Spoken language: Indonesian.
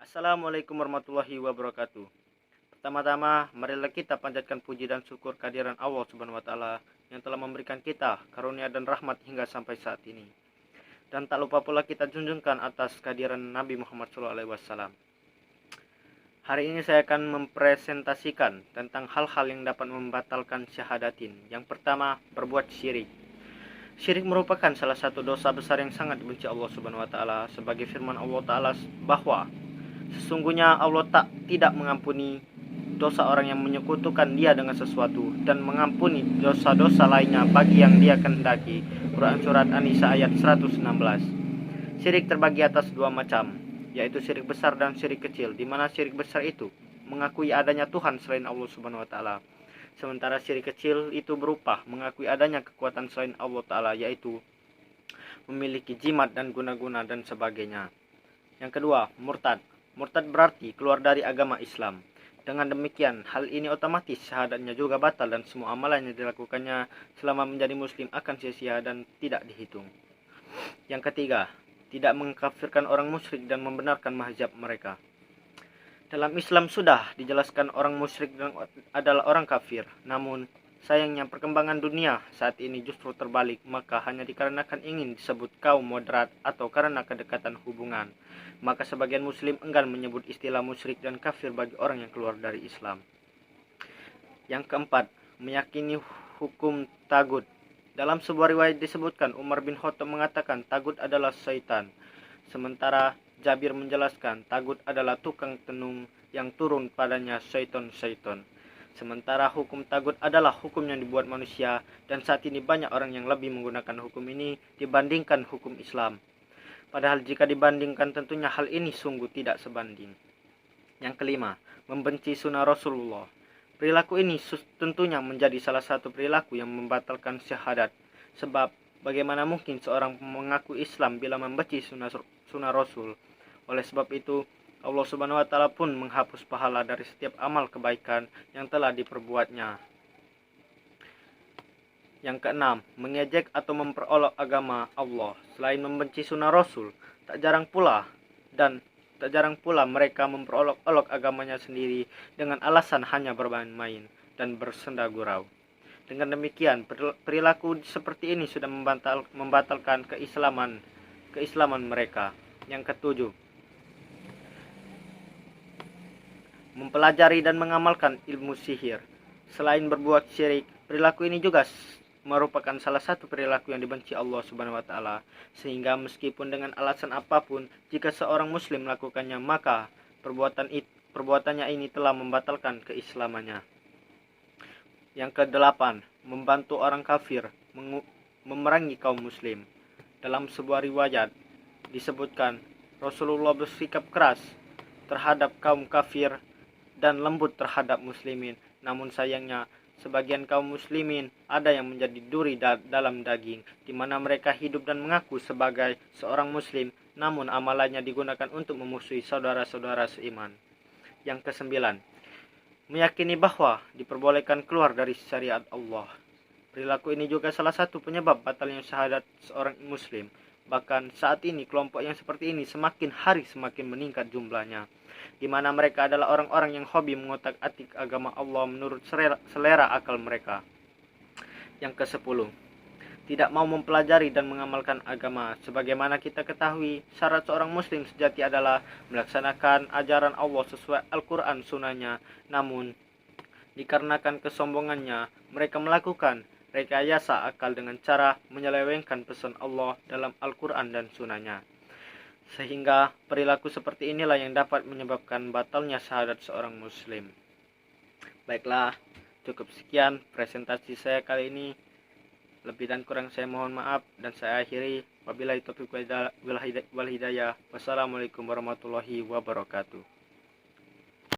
Assalamualaikum warahmatullahi wabarakatuh. Pertama-tama, marilah kita panjatkan puji dan syukur kehadiran Allah Subhanahu wa taala yang telah memberikan kita karunia dan rahmat hingga sampai saat ini. Dan tak lupa pula kita junjungkan atas kehadiran Nabi Muhammad SAW. Hari ini saya akan mempresentasikan tentang hal-hal yang dapat membatalkan syahadatin. Yang pertama, berbuat syirik. Syirik merupakan salah satu dosa besar yang sangat dibenci Allah Subhanahu wa taala, sebagai firman Allah taala bahwa sesungguhnya Allah tidak mengampuni dosa orang yang menyekutukan Dia dengan sesuatu dan mengampuni dosa-dosa lainnya bagi yang Dia kehendaki. Quran surat An-Nisa ayat 116. Syirik terbagi atas dua macam, yaitu syirik besar dan syirik kecil, di mana syirik besar itu mengakui adanya Tuhan selain Allah Subhanahu wa taala. Sementara syirik kecil itu berupa mengakui adanya kekuatan selain Allah taala, yaitu memiliki jimat dan guna-guna dan sebagainya. Yang kedua, murtad. Murtad berarti keluar dari agama Islam. Dengan demikian, hal ini otomatis syahadatnya juga batal dan semua amalan yang dilakukannya selama menjadi muslim akan sia-sia dan tidak dihitung. Yang ketiga, tidak mengkafirkan orang musyrik dan membenarkan mazhab mereka. Dalam Islam sudah dijelaskan orang musyrik adalah orang kafir. Namun, sayangnya perkembangan dunia saat ini justru terbalik, maka hanya dikarenakan ingin disebut kaum moderat atau karena kedekatan hubungan, maka sebagian muslim enggan menyebut istilah musyrik dan kafir bagi orang yang keluar dari Islam. Yang keempat, meyakini hukum tagut. Dalam sebuah riwayat disebutkan Umar bin Khattab mengatakan tagut adalah syaitan. Sementara Jabir menjelaskan tagut adalah tukang tenung yang turun padanya syaitan-syaitan. Sementara hukum tagut adalah hukum yang dibuat manusia, dan saat ini banyak orang yang lebih menggunakan hukum ini dibandingkan hukum Islam. Padahal jika dibandingkan tentunya hal ini sungguh tidak sebanding. Yang kelima, membenci sunnah Rasulullah. Perilaku ini tentunya menjadi salah satu perilaku yang membatalkan syahadat. Sebab bagaimana mungkin seorang mengaku Islam bila membenci sunnah Rasul? Oleh sebab itu, Allah Subhanahu wa taala pun menghapus pahala dari setiap amal kebaikan yang telah diperbuatnya. Yang keenam, mengejek atau memperolok agama Allah. Selain membenci sunnah Rasul, tak jarang pula mereka memperolok-olok agamanya sendiri dengan alasan hanya bermain-main dan bersenda gurau. Dengan demikian, perilaku seperti ini sudah membatalkan keislaman mereka. Yang ketujuh, mempelajari dan mengamalkan ilmu sihir. Selain berbuat syirik, perilaku ini juga merupakan salah satu perilaku yang dibenci Allah Subhanahu wa taala, sehingga meskipun dengan alasan apapun, jika seorang muslim melakukannya, maka perbuatannya ini telah membatalkan keislamannya. Yang kedelapan, membantu orang kafir memerangi kaum muslim. Dalam sebuah riwayat disebutkan Rasulullah bersikap keras terhadap kaum kafir dan lembut terhadap muslimin. Namun sayangnya sebagian kaum muslimin ada yang menjadi duri dalam daging, di mana mereka hidup dan mengaku sebagai seorang muslim, namun amalannya digunakan untuk memusuhi saudara-saudara seiman. Yang kesembilan, meyakini bahwa diperbolehkan keluar dari syariat Allah. Perilaku ini juga salah satu penyebab batalnya syahadat seorang muslim. Bahkan saat ini kelompok yang seperti ini semakin hari semakin meningkat jumlahnya, di mana mereka adalah orang-orang yang hobi mengotak-atik agama Allah menurut selera akal mereka. Yang ke-10, tidak mau mempelajari dan mengamalkan agama. Sebagaimana kita ketahui, syarat seorang muslim sejati adalah melaksanakan ajaran Allah sesuai Al-Quran sunnahnya. Namun, dikarenakan kesombongannya, mereka melakukan rekayasa akal dengan cara menyelewengkan pesan Allah dalam Al-Quran dan sunnahnya. Sehingga perilaku seperti inilah yang dapat menyebabkan batalnya syahadat seorang muslim. Baiklah, cukup sekian presentasi saya kali ini. Lebih dan kurang saya mohon maaf, dan saya akhiri. Wabillahi taufiq wal hidayah. Wassalamualaikum warahmatullahi wabarakatuh.